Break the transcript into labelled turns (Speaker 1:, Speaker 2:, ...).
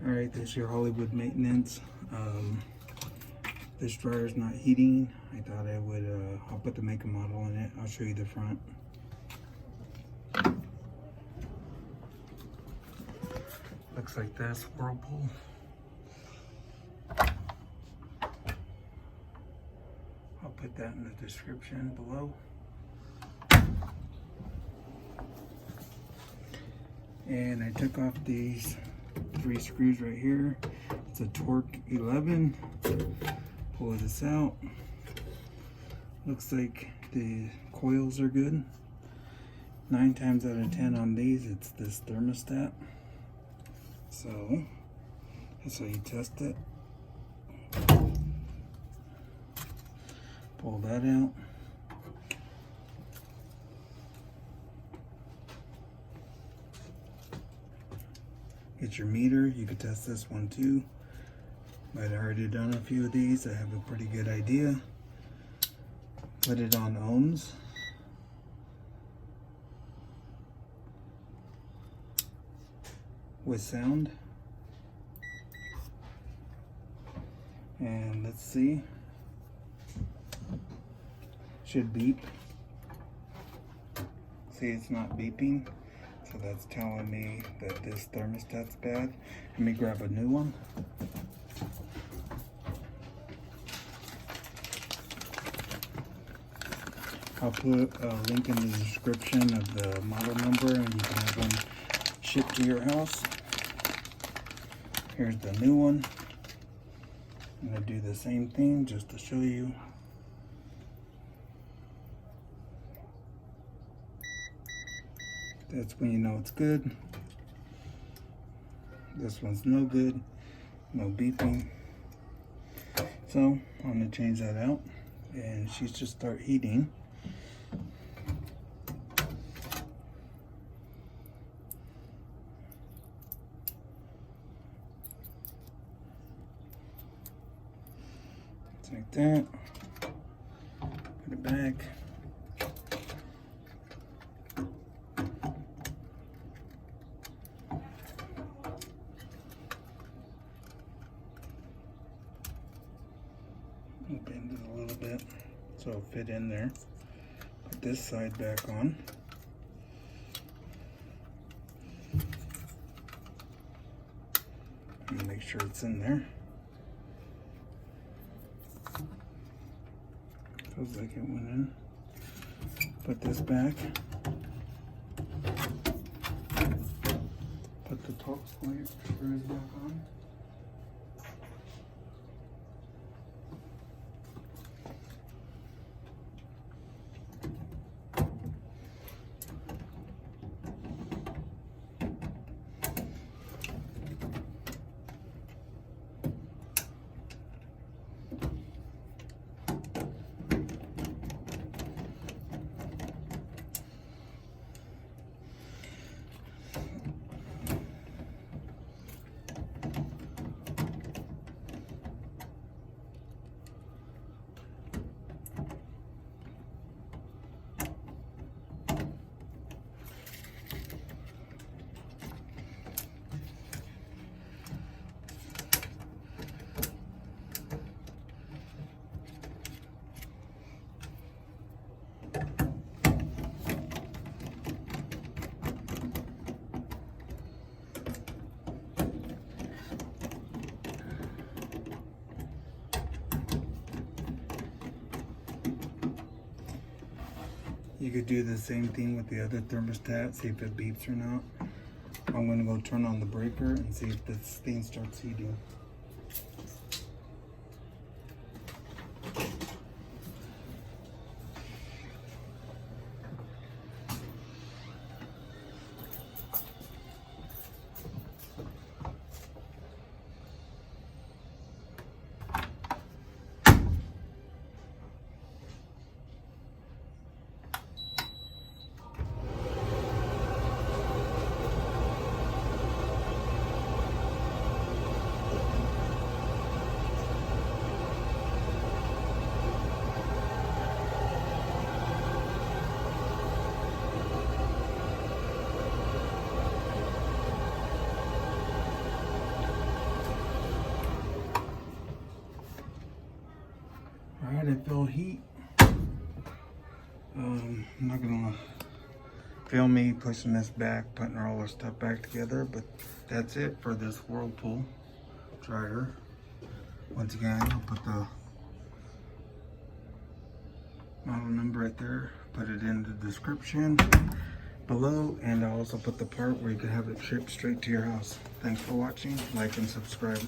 Speaker 1: Alright, this is your Hollywood maintenance. This dryer is not heating. I thought I would, I'll put the make and model in it. I'll show you the front. Looks like this, Whirlpool. I'll put that in the description below. And I took off these 3 screws right here. It's a torque 11. Pull this out. Looks like the coils are good. 9 times out of 10 on these, it's this thermostat. So that's how you test it. Pull that out. Get your meter. You could test this one too. I've already done a few of these. I have a pretty good idea. Put it on ohms. With sound. And let's see. Should beep. See, it's not beeping. So that's telling me that this thermostat's bad. Let me grab a new one. I'll put a link in the description of the model number and you can have one shipped to your house. Here's the new one. I'm going to do the same thing just to show you. That's when you know it's good. This one's no good. No beeping. So I'm going to change that out and she should start heating. Like that. Put it back. I'll bend it a little bit so it'll fit in there. Put this side back on. And make sure it's in there. Feels like it went in. Put this back. Put the torque screws back on. You could do the same thing with the other thermostat, see if it beeps or not. I'm going to go turn on the breaker and see if this thing starts heating. Alright, I feel heat. I'm not gonna film me pushing this back, putting all our stuff back together, but that's it for this Whirlpool dryer. Once again, I'll put the model number right there, put it in the description below, and I'll also put the part where you can have it shipped straight to your house. Thanks for watching, like and subscribe.